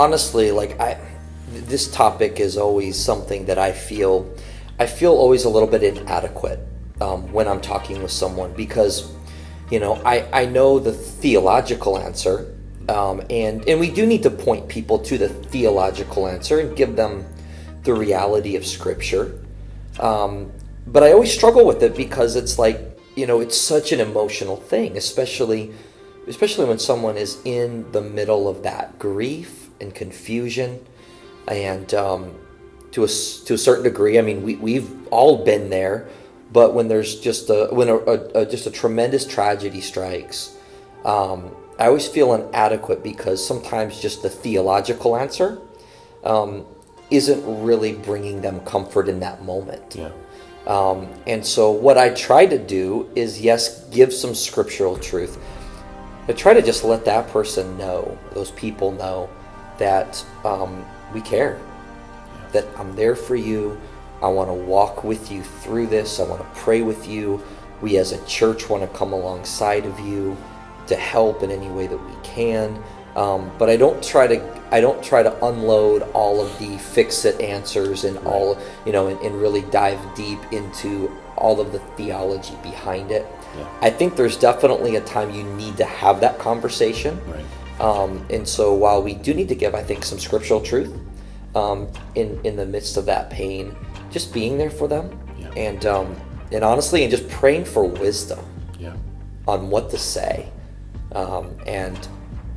honestly, like this topic is always something that I feel always a little bit inadequate when I'm talking with someone, because I know the theological answer, and we do need to point people to the theological answer and give them the reality of Scripture. But I always struggle with it because it's like, it's such an emotional thing, especially when someone is in the middle of that grief and confusion, and to a certain degree, I mean, we've all been there. But when there's just a tremendous tragedy strikes, I always feel inadequate because sometimes just the theological answer isn't really bringing them comfort in that moment. Yeah. And so what I try to do is, yes, give some scriptural truth, but try to just let that person know, those people know, that we care, that I'm there for you. I want to walk with you through this. I want to pray with you. We as a church want to come alongside of you to help in any way that we can. But I don't try to unload all of the fix-it answers and all, and really dive deep into all of the theology behind it. Yeah. I think there's definitely a time you need to have that conversation. Right. And so while we do need to give, I think, some scriptural truth in the midst of that pain, just being there for them, yeah. and honestly, and just praying for wisdom, yeah. on what to say, and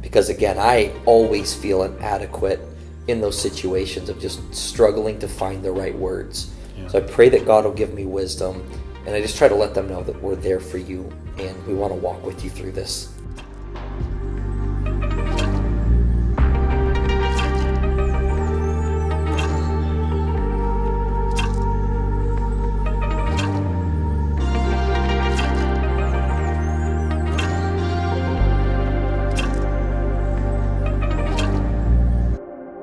because again, I always feel inadequate in those situations of just struggling to find the right words. Yeah. So I pray that God will give me wisdom, and I just try to let them know that we're there for you and we want to walk with you through this.